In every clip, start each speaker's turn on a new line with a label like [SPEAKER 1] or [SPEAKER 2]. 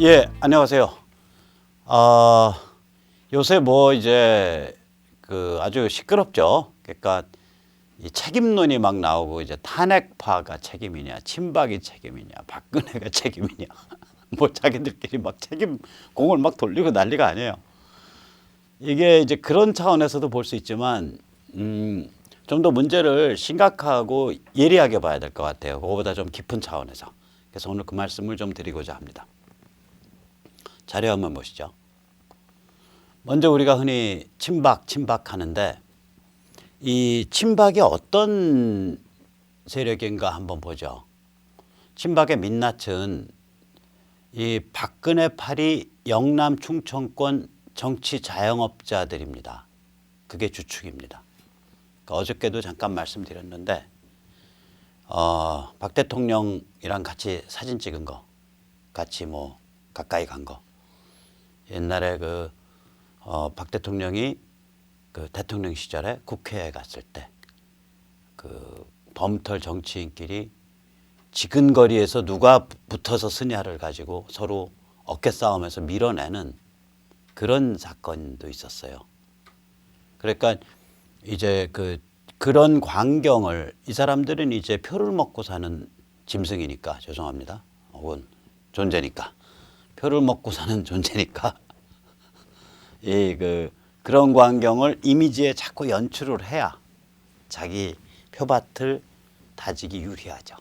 [SPEAKER 1] 예, 안녕하세요. 요새 뭐 이제 그 아주 시끄럽죠. 그러니까 이 책임론이 막 나오고 이제 탄핵파가 책임이냐, 친박이 책임이냐, 박근혜가 책임이냐, 뭐 자기들끼리 막 책임 공을 막 돌리고 난리가 아니에요. 이게 이제 그런 차원에서도 볼 수 있지만, 좀 더 문제를 심각하고 예리하게 봐야 될 것 같아요. 그거보다 좀 깊은 차원에서. 그래서 오늘 그 말씀을 좀 드리고자 합니다. 자료 한번 보시죠. 먼저 우리가 흔히 친박 하는데 이 친박이 어떤 세력인가 한번 보죠. 친박의 민낯은 이 박근혜 파리 영남 충청권 정치 자영업자들입니다. 그게 주축입니다. 그러니까 어저께도 잠깐 말씀드렸는데 박 대통령이랑 같이 사진 찍은 거, 같이 뭐 가까이 간 거. 옛날에 박 대통령이 그 대통령 시절에 국회에 갔을 때 그 범털 정치인끼리 지근거리에서 누가 붙어서 스냐를 가지고 서로 어깨 싸움에서 밀어내는 그런 사건도 있었어요. 그러니까 이제 그런 광경을 이 사람들은 이제 표를 먹고 사는 짐승이니까 죄송합니다. 혹은 존재니까 표를 먹고 사는 존재니까 그런 광경을 이미지에 자꾸 연출을 해야 자기 표밭을 다지기 유리하죠.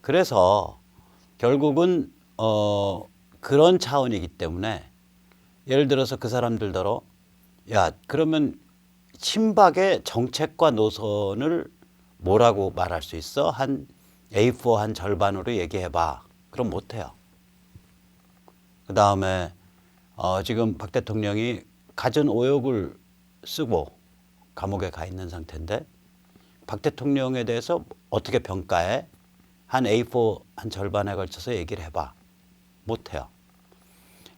[SPEAKER 1] 그래서 결국은 그런 차원이기 때문에 예를 들어서 그 사람들더러 야 그러면 친박의 정책과 노선을 뭐라고 말할 수 있어? 한 A4 한 절반으로 얘기해봐. 그럼 못해요. 그 다음에 지금 박 대통령이 갖은 오역을 쓰고 감옥에 가 있는 상태인데 박 대통령에 대해서 어떻게 평가해? 한 A4 한 절반에 걸쳐서 얘기를 해봐. 못해요.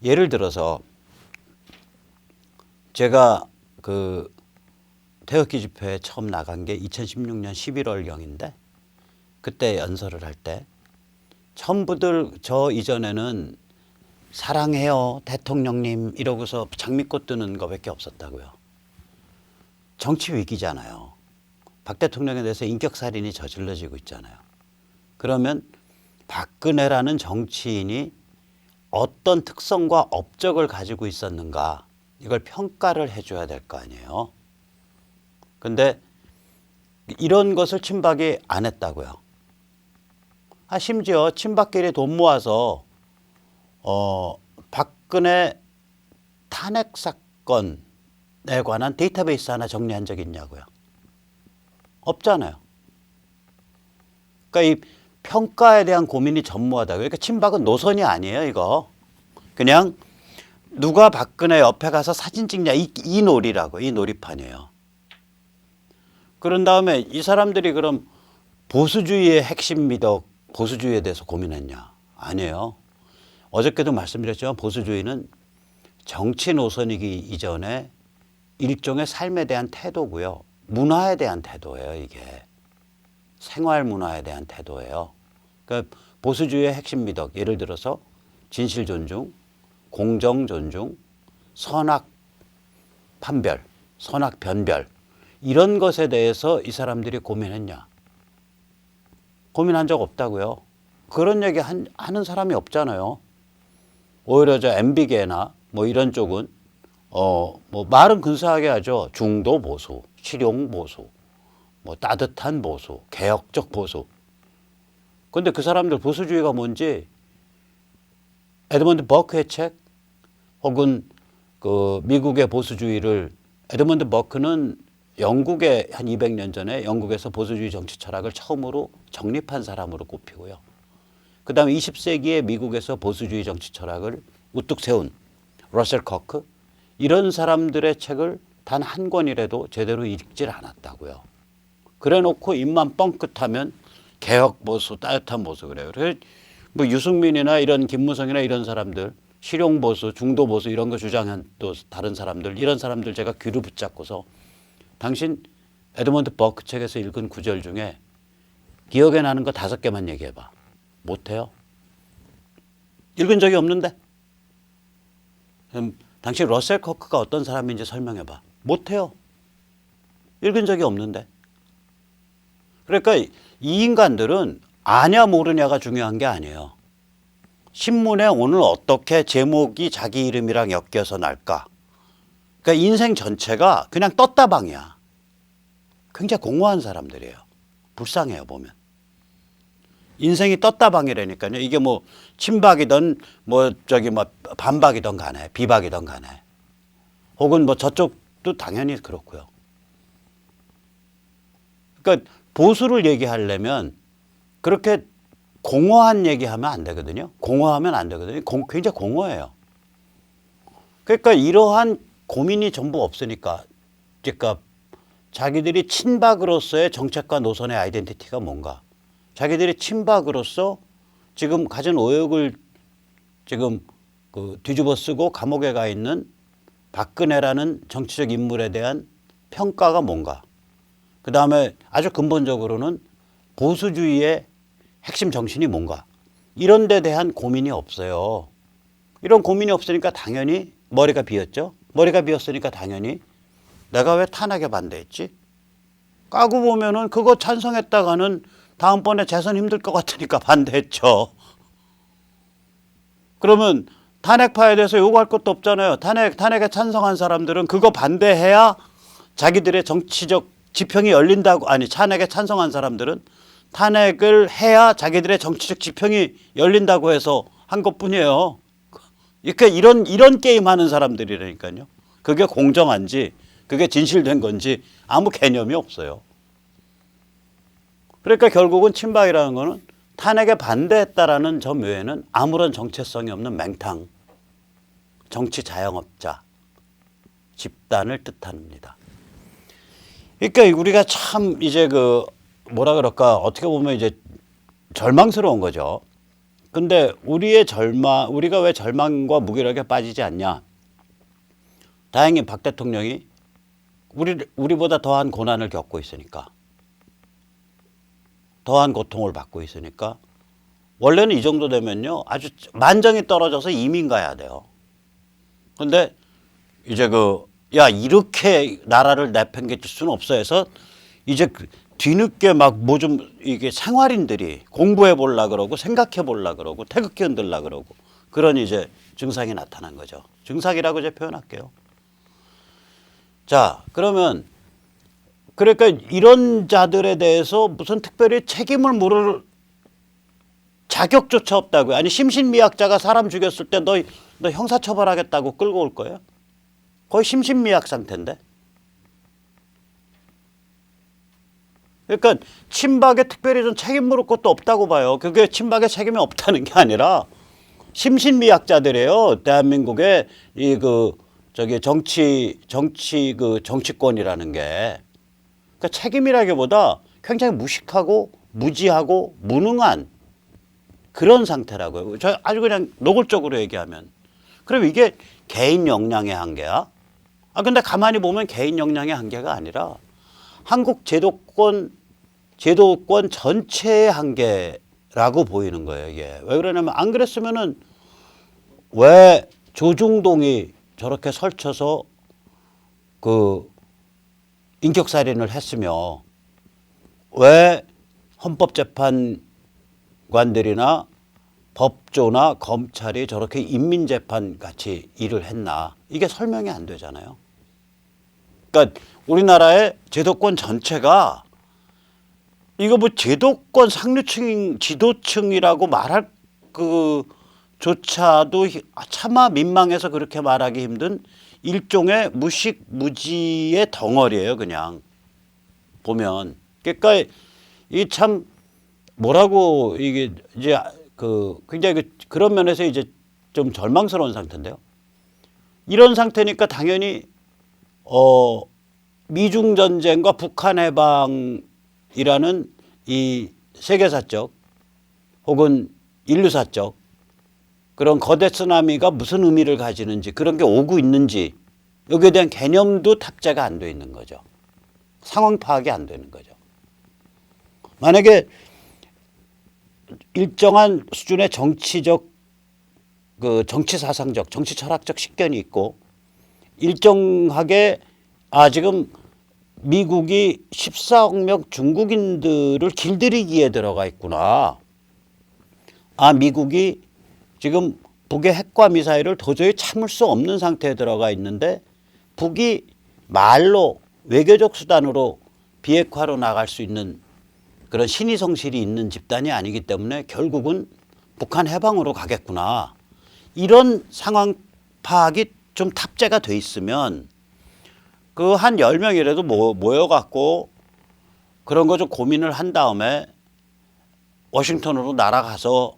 [SPEAKER 1] 예를 들어서 제가 그 태극기 집회에 처음 나간 게 2016년 11월경인데 그때 연설을 할 때 전부들 저 이전에는 사랑해요 대통령님 이러고서 장미꽃 뜨는 거밖에 없었다고요. 정치 위기잖아요. 박 대통령에 대해서 인격살인이 저질러지고 있잖아요. 그러면 박근혜라는 정치인이 어떤 특성과 업적을 가지고 있었는가 이걸 평가를 해줘야 될 거 아니에요. 근데 이런 것을 친박이 안 했다고요. 심지어 친박끼리 돈 모아서 박근혜 탄핵 사건에 관한 데이터베이스 하나 정리한 적이 있냐고요. 없잖아요. 그러니까 이 평가에 대한 고민이 전무하다고요. 그러니까 친박은 노선이 아니에요, 이거. 그냥 누가 박근혜 옆에 가서 사진 찍냐 이 놀이라고, 이 놀이판이에요. 그런 다음에 이 사람들이 그럼 보수주의의 핵심 미덕, 보수주의에 대해서 고민했냐? 아니에요. 어저께도 말씀드렸지만 보수주의는 정치 노선이기 이전에 일종의 삶에 대한 태도고요. 문화에 대한 태도예요, 이게. 생활 문화에 대한 태도예요. 그러니까 보수주의의 핵심 미덕, 예를 들어서 진실 존중, 공정 존중, 선악 판별, 선악 변별 이런 것에 대해서 이 사람들이 고민했냐? 고민한 적 없다고요. 그런 얘기 하는 사람이 없잖아요. 오히려 저 MB계나 뭐 이런 쪽은 뭐 말은 근사하게 하죠. 중도 보수, 실용 보수, 뭐 따뜻한 보수, 개혁적 보수. 근데 그 사람들 보수주의가 뭔지 에드먼드 버크의 책 혹은 그 미국의 보수주의를 에드먼드 버크는 영국의 한 200년 전에 영국에서 보수주의 정치 철학을 처음으로 정립한 사람으로 꼽히고요. 그 다음에 20세기에 미국에서 보수주의 정치 철학을 우뚝 세운 러셀 커크 이런 사람들의 책을 단 한 권이라도 제대로 읽질 않았다고요. 그래 놓고 입만 뻥끗하면 개혁 보수, 따뜻한 보수 그래요. 그래서 뭐 유승민이나 이런 김무성이나 이런 사람들 실용 보수, 중도 보수 이런 거 주장한 또 다른 사람들 이런 사람들 제가 귀를 붙잡고서 당신 에드먼드 버크 책에서 읽은 구절 중에 기억에 나는 거 5개만 얘기해봐. 못해요. 읽은 적이 없는데. 당신 러셀 커크가 어떤 사람인지 설명해봐. 못해요. 읽은 적이 없는데. 그러니까 이 인간들은 아냐 모르냐가 중요한 게 아니에요. 신문에 오늘 어떻게 제목이 자기 이름이랑 엮여서 날까. 그러니까 인생 전체가 그냥 떴다방이야. 굉장히 공허한 사람들이에요. 불쌍해요 보면. 인생이 떴다방이라니까요. 이게 뭐 친박이든 뭐 저기 뭐 반박이든 간에 비박이든 간에 혹은 뭐 저쪽도 당연히 그렇고요. 그러니까 보수를 얘기하려면 그렇게 공허한 얘기하면 안 되거든요. 공허하면 안 되거든요. 굉장히 공허해요. 그러니까 이러한 고민이 전부 없으니까, 그러니까 자기들이 친박으로서의 정책과 노선의 아이덴티티가 뭔가, 자기들이 친박으로서 지금 가진 오역을 지금 그 뒤집어 쓰고 감옥에 가 있는 박근혜라는 정치적 인물에 대한 평가가 뭔가, 그 다음에 아주 근본적으로는 보수주의의 핵심 정신이 뭔가, 이런 데 대한 고민이 없어요. 이런 고민이 없으니까 당연히 머리가 비었죠. 머리가 비었으니까 당연히 내가 왜 탄핵에 반대했지? 까고 보면은 그거 찬성했다가는 다음번에 재선 힘들 것 같으니까 반대했죠. 그러면 탄핵파에 대해서 요구할 것도 없잖아요. 탄핵에 찬성한 사람들은 그거 반대해야 자기들의 정치적 지평이 열린다고, 아니 탄핵에 찬성한 사람들은 탄핵을 해야 자기들의 정치적 지평이 열린다고 해서 한 것뿐이에요. 그러니까 이런 게임 하는 사람들이라니까요. 그게 공정한지 그게 진실된 건지 아무 개념이 없어요. 그러니까 결국은 친박이라는 거는 탄핵에 반대했다라는 점 외에는 아무런 정체성이 없는 맹탕, 정치 자영업자 집단을 뜻합니다. 그러니까 우리가 참 이제 그 뭐라 그럴까, 어떻게 보면 이제 절망스러운 거죠. 근데 우리가 왜 절망과 무기력에 빠지지 않냐? 다행히 박 대통령이 우리보다 더한 고난을 겪고 있으니까, 더한 고통을 받고 있으니까, 원래는 이 정도 되면요 아주 만정이 떨어져서 이민 가야 돼요. 근데 이제 이렇게 나라를 내팽개칠 수는 없어 해서 이제 뒤늦게 막 뭐 좀 이게 생활인들이 공부해 보려 그러고 생각해 보려 그러고 태극기 흔들려 그러고 그런 이제 증상이 나타난 거죠. 증상이라고 이제 표현할게요. 자, 그러면 그러니까 이런 자들에 대해서 무슨 특별히 책임을 물을 자격조차 없다고요. 아니 심신미약자가 사람 죽였을 때 너 형사처벌하겠다고 끌고 올 거예요? 거의 심신미약 상태인데. 그러니까 친박에 특별히 좀 책임 물을 것도 없다고 봐요. 그게 친박에 책임이 없다는 게 아니라 심신미약자들이에요. 대한민국의 정치권이라는 게. 그러니까 책임이라기보다 굉장히 무식하고 무지하고 무능한 그런 상태라고요. 저 아주 그냥 노골적으로 얘기하면. 그럼 이게 개인 역량의 한계야? 근데 가만히 보면 개인 역량의 한계가 아니라 한국 제도권 전체의 한계라고 보이는 거예요, 이게. 왜 그러냐면 안 그랬으면은 왜 조중동이 저렇게 설쳐서 인격살인을 했으며 왜 헌법재판관들이나 법조나 검찰이 저렇게 인민재판 같이 일을 했나, 이게 설명이 안 되잖아요. 그러니까 우리나라의 제도권 전체가 이거 뭐 제도권 상류층 지도층이라고 말할 조차도 차마 민망해서 그렇게 말하기 힘든 일종의 무식무지의 덩어리예요, 그냥 보면. 그러니까 이 참 뭐라고 이게 이제 굉장히 그런 면에서 이제 좀 절망스러운 상태인데요. 이런 상태니까 당연히 미중 전쟁과 북한 해방이라는 이 세계사적 혹은 인류사적 그런 거대 쓰나미가 무슨 의미를 가지는지, 그런 게 오고 있는지 여기에 대한 개념도 탑재가 안 돼 있는 거죠. 상황 파악이 안 되는 거죠. 만약에 일정한 수준의 정치적 그 정치 사상적, 정치 철학적 식견이 있고 일정하게 지금 미국이 14억 명 중국인들을 길들이기에 들어가 있구나. 미국이 지금 북의 핵과 미사일을 도저히 참을 수 없는 상태에 들어가 있는데 북이 말로 외교적 수단으로 비핵화로 나갈 수 있는 그런 신의 성실이 있는 집단이 아니기 때문에 결국은 북한 해방으로 가겠구나. 이런 상황 파악이 좀 탑재가 돼 있으면 그 한 10명이라도 모여갖고 그런 거 좀 고민을 한 다음에 워싱턴으로 날아가서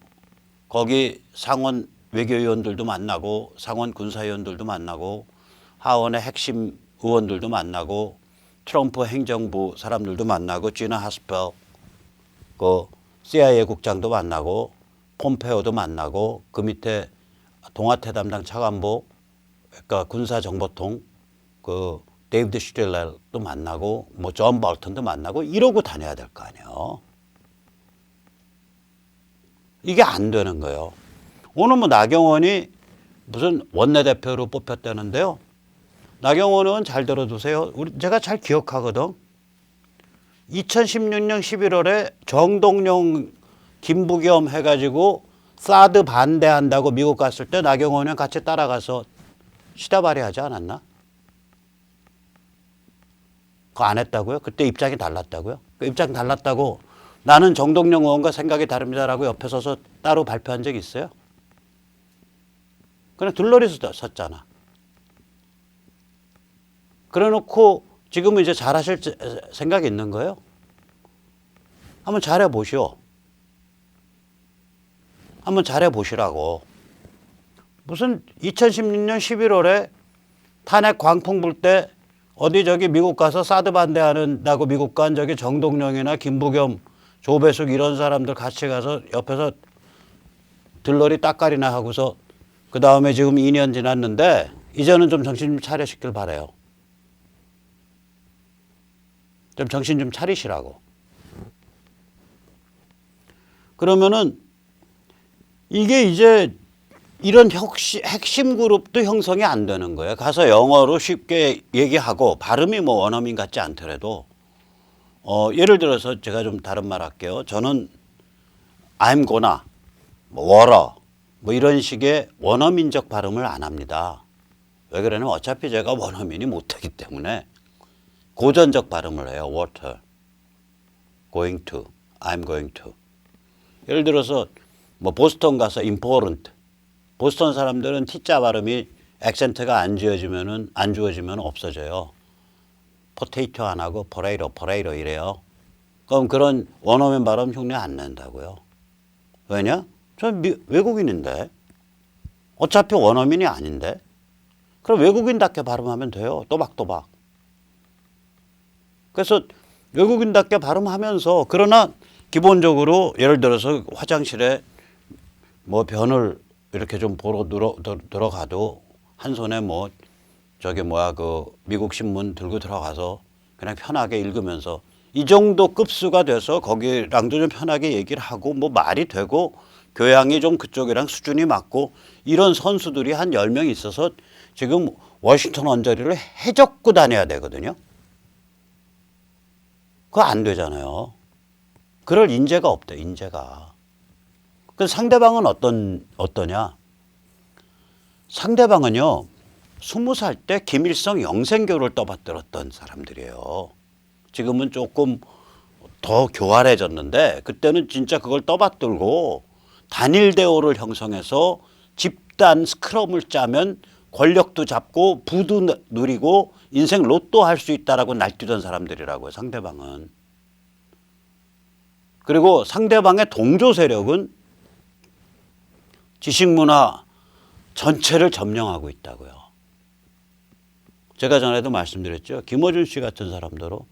[SPEAKER 1] 거기 상원 외교위원들도 만나고 상원 군사위원들도 만나고 하원의 핵심 의원들도 만나고 트럼프 행정부 사람들도 만나고 지나 하스펠 그 CIA 국장도 만나고 폼페오도 만나고 그 밑에 동아태 담당 차관보 그러니까 군사정보통 그 데이비드 슈틸렐도 만나고 뭐 존 볼턴도 만나고 이러고 다녀야 될 거 아니에요. 이게 안 되는 거예요. 오늘 뭐 나경원이 무슨 원내대표로 뽑혔다는데요. 나경원은 잘 들어두세요. 제가 잘 기억하거든. 2016년 11월에 정동영 김부겸 해가지고 사드 반대한다고 미국 갔을 때 나경원은 같이 따라가서 시다발이 하지 않았나? 그거 안 했다고요? 그때 입장이 달랐다고요? 그 입장 달랐다고 나는 정동영 의원과 생각이 다릅니다라고 옆에 서서 따로 발표한 적 있어요? 그냥 둘러리 섰잖아. 그래 놓고 지금은 이제 잘하실 생각이 있는 거예요? 한번 잘해보시오. 한번 잘해보시라고. 무슨 2016년 11월에 탄핵 광풍 불 때 어디 저기 미국 가서 사드 반대하는다고 미국 간 저기 정동영이나 김부겸, 조배숙 이런 사람들 같이 가서 옆에서 들러리 따까리나 하고서 그 다음에 지금 2년 지났는데 이제는 좀 정신 좀 차리시길 바라요. 좀 정신 좀 차리시라고. 그러면은 이게 이제 이런 핵심 그룹도 형성이 안 되는 거예요. 가서 영어로 쉽게 얘기하고 발음이 뭐 원어민 같지 않더라도 예를 들어서 제가 좀 다른 말 할게요. 저는 I'm gonna, 뭐 워러 뭐 이런 식의 원어민적 발음을 안 합니다. 왜 그러냐면 어차피 제가 원어민이 못하기 때문에 고전적 발음을 해요. water, going to, I'm going to. 예를 들어서 뭐 보스턴 가서 important. 보스턴 사람들은 T자 발음이 액센트가 안 주어지면 없어져요. 포테이토 안 하고 포레이로 이래요. 그럼 그런 원어민 발음 흉내 안 낸다고요. 왜냐? 전 외국인인데. 어차피 원어민이 아닌데. 그럼 외국인답게 발음하면 돼요. 또박또박. 그래서 외국인답게 발음하면서 그러나 기본적으로 예를 들어서 화장실에 뭐 변을 이렇게 좀 보러 들어가도 한 손에 뭐 저기 그 미국 신문 들고 들어가서 그냥 편하게 읽으면서 이 정도 급수가 돼서 거기랑도 좀 편하게 얘기를 하고 뭐 말이 되고 교양이 좀 그쪽이랑 수준이 맞고 이런 선수들이 한 10명 있어서 지금 워싱턴 언저리를 해적고 다녀야 되거든요. 그거 안 되잖아요. 그럴 인재가 없대, 인재가. 그 상대방은 어떠냐? 상대방은요, 20살 때 김일성 영생교를 떠받들었던 사람들이에요. 지금은 조금 더 교활해졌는데 그때는 진짜 그걸 떠받들고 단일 대오를 형성해서 집단 스크럼을 짜면 권력도 잡고 부도 누리고 인생 로또 할 수 있다라고 날뛰던 사람들이라고요. 상대방은. 그리고 상대방의 동조 세력은 지식문화 전체를 점령하고 있다고요. 제가 전에도 말씀드렸죠. 김어준 씨 같은 사람들로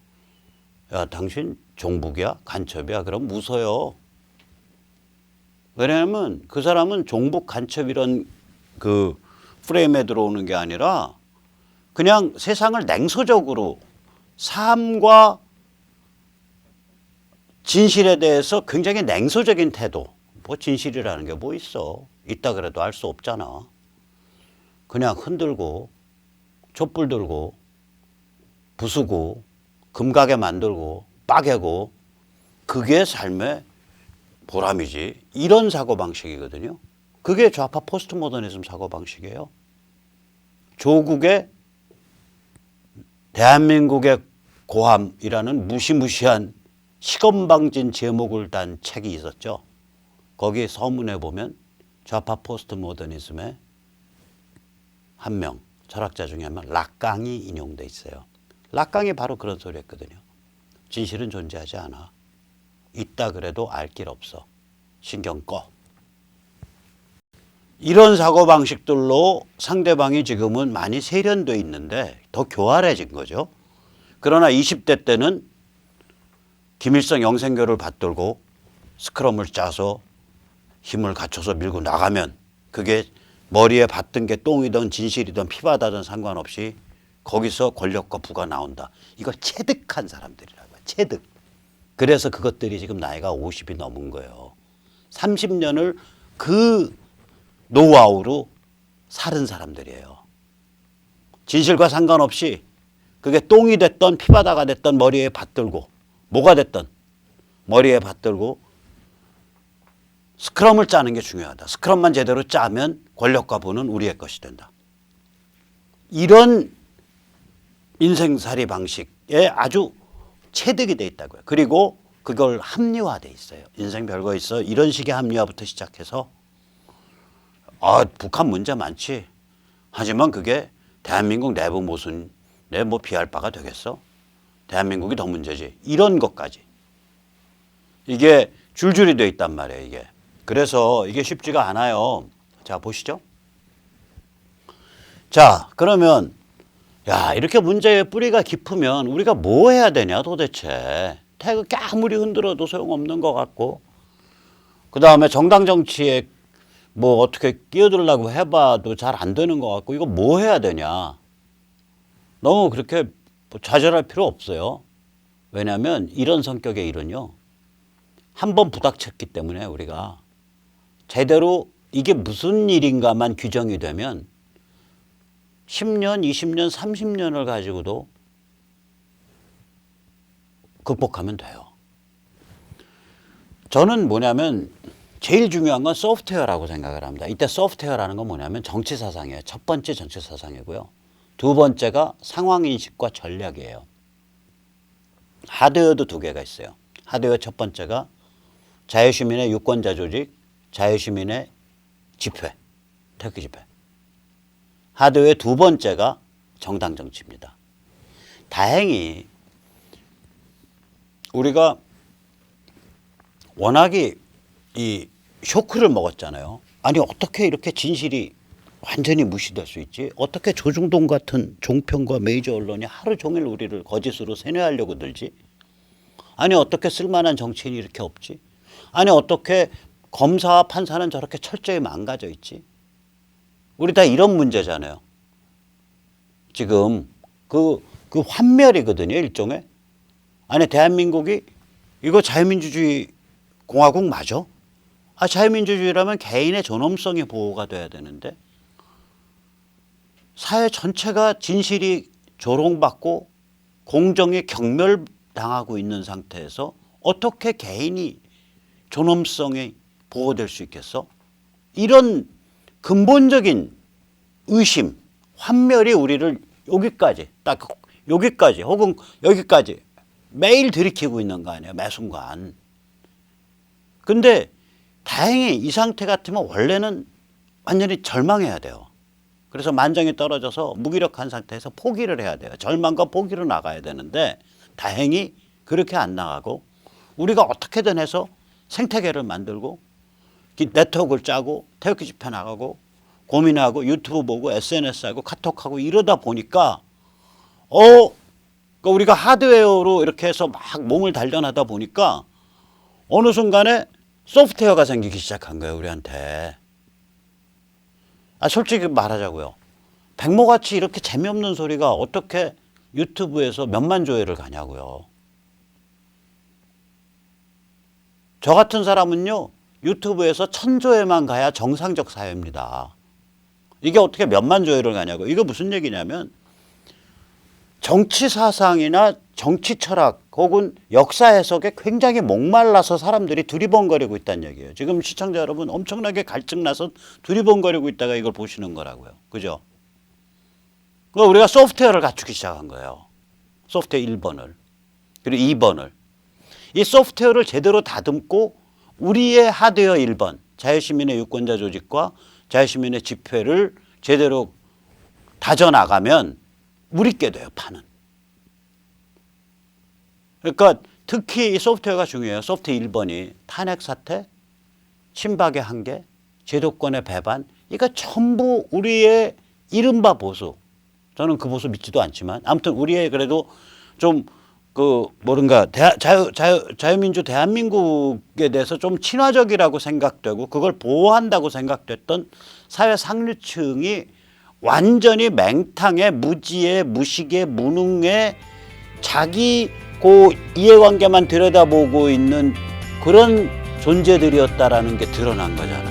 [SPEAKER 1] 야, 당신 종북이야? 간첩이야? 그럼 무서워요. 왜냐하면 그 사람은 종북 간첩 이런 그 프레임에 들어오는 게 아니라 그냥 세상을 냉소적으로 삶과 진실에 대해서 굉장히 냉소적인 태도. 뭐 진실이라는 게 뭐 있어. 있다 그래도 알 수 없잖아. 그냥 흔들고 촛불 들고 부수고 금가게 만들고 빠개고 그게 삶의 보람이지. 이런 사고방식이거든요. 그게 좌파 포스트 모더니즘 사고방식이에요. 조국의 대한민국의 고함이라는 무시무시한 시건방진 제목을 단 책이 있었죠. 거기 서문에 보면 좌파 포스트 모더니즘의 한 명, 철학자 중에 한 명, 락강이 인용돼 있어요. 락강이 바로 그런 소리 했거든요. 진실은 존재하지 않아. 있다 그래도 알 길 없어. 신경 꺼. 이런 사고방식들로 상대방이 지금은 많이 세련돼 있는데 더 교활해진 거죠. 그러나 20대 때는 김일성 영생교를 받들고 스크럼을 짜서 힘을 갖춰서 밀고 나가면 그게 머리에 받든 게 똥이든 진실이든 피바다든 상관없이 거기서 권력과 부가 나온다. 이걸 체득한 사람들이라고요. 체득. 그래서 그것들이 지금 나이가 50이 넘은 거예요. 30년을 그 노하우로 살은 사람들이에요. 진실과 상관없이 그게 똥이 됐던 피바다가 됐던 머리에 받들고 뭐가 됐던 머리에 받들고 스크럼을 짜는 게 중요하다. 스크럼만 제대로 짜면 권력과 부는 우리의 것이 된다. 이런 인생살이 방식에 아주 체득이 돼 있다고요. 그리고 그걸 합리화돼 있어요. 인생 별거 있어. 이런 식의 합리화부터 시작해서 북한 문제 많지. 하지만 그게 대한민국 내부 모순에 뭐 비할 바가 되겠어? 대한민국이 더 문제지. 이런 것까지. 이게 줄줄이 돼 있단 말이에요. 이게. 그래서 이게 쉽지가 않아요. 자, 보시죠. 자, 그러면 야, 이렇게 문제의 뿌리가 깊으면 우리가 뭐 해야 되냐 도대체. 태극기 아무리 흔들어도 소용없는 것 같고 그 다음에 정당 정치에 뭐 어떻게 끼어들려고 해봐도 잘 안 되는 것 같고 이거 뭐 해야 되냐. 너무 그렇게 좌절할 필요 없어요. 왜냐하면 이런 성격의 일은요. 한 번 부닥쳤기 때문에 우리가 제대로 이게 무슨 일인가만 규정이 되면 10년, 20년, 30년을 가지고도 극복하면 돼요. 저는 뭐냐면 제일 중요한 건 소프트웨어라고 생각을 합니다. 이때 소프트웨어라는 건 뭐냐면 정치 사상이에요. 첫 번째 정치 사상이고요. 두 번째가 상황인식과 전략이에요. 하드웨어도 두 개가 있어요. 하드웨어 첫 번째가 자유시민의 유권자 조직, 자유시민의 집회, 태극기 집회. 하드웨어 두 번째가 정당 정치입니다. 다행히 우리가 워낙에 이 쇼크를 먹었잖아요. 아니 어떻게 이렇게 진실이 완전히 무시될 수 있지? 어떻게 조중동 같은 종편과 메이저 언론이 하루 종일 우리를 거짓으로 세뇌하려고 들지? 아니 어떻게 쓸만한 정치인이 이렇게 없지? 아니 어떻게 검사와 판사는 저렇게 철저히 망가져 있지? 우리 다 이런 문제잖아요. 지금 그 환멸이거든요, 일종의. 아니 대한민국이 이거 자유민주주의 공화국 맞아? 자유민주주의라면 개인의 존엄성이 보호가 돼야 되는데 사회 전체가 진실이 조롱받고 공정이 경멸당하고 있는 상태에서 어떻게 개인이 존엄성이 보호될 수 있겠어? 이런 근본적인 의심, 환멸이 우리를 여기까지, 딱 여기까지 혹은 여기까지 매일 들이키고 있는 거 아니에요, 매 순간. 근데 다행히 이 상태 같으면 원래는 완전히 절망해야 돼요. 그래서 만장이 떨어져서 무기력한 상태에서 포기를 해야 돼요. 절망과 포기로 나가야 되는데 다행히 그렇게 안 나가고 우리가 어떻게든 해서 생태계를 만들고 네트워크를 짜고 태극기 집회 나가고 고민하고 유튜브 보고 SNS하고 카톡하고 이러다 보니까 그러니까 우리가 하드웨어로 이렇게 해서 막 몸을 단련하다 보니까 어느 순간에 소프트웨어가 생기기 시작한 거예요, 우리한테. 솔직히 말하자고요. 백모같이 이렇게 재미없는 소리가 어떻게 유튜브에서 몇만 조회를 가냐고요. 저 같은 사람은요, 유튜브에서 1000조회만 가야 정상적 사회입니다. 이게 어떻게 몇만 조회를 가냐고. 이거 무슨 얘기냐면 정치 사상이나 정치 철학 혹은 역사 해석에 굉장히 목말라서 사람들이 두리번거리고 있다는 얘기예요. 지금 시청자 여러분 엄청나게 갈증나서 두리번거리고 있다가 이걸 보시는 거라고요. 그죠? 우리가 소프트웨어를 갖추기 시작한 거예요. 소프트웨어 1번을. 그리고 2번을. 이 소프트웨어를 제대로 다듬고 우리의 하드웨어 1번, 자유시민의 유권자 조직과 자유시민의 집회를 제대로 다져나가면 우리께 돼요, 판은. 그러니까 특히 이 소프트웨어가 중요해요. 소프트웨어 1번이 탄핵 사태, 친박의 한계, 제도권의 배반, 이거 전부 우리의 이른바 보수. 저는 그 보수 믿지도 않지만 아무튼 우리의 그래도 좀 뭐른가 자유민주 대한민국에 대해서 좀 친화적이라고 생각되고 그걸 보호한다고 생각됐던 사회 상류층이 완전히 맹탕에 무지에 무식에 무능에 자기 이해관계만 들여다보고 있는 그런 존재들이었다라는 게 드러난 거잖아요.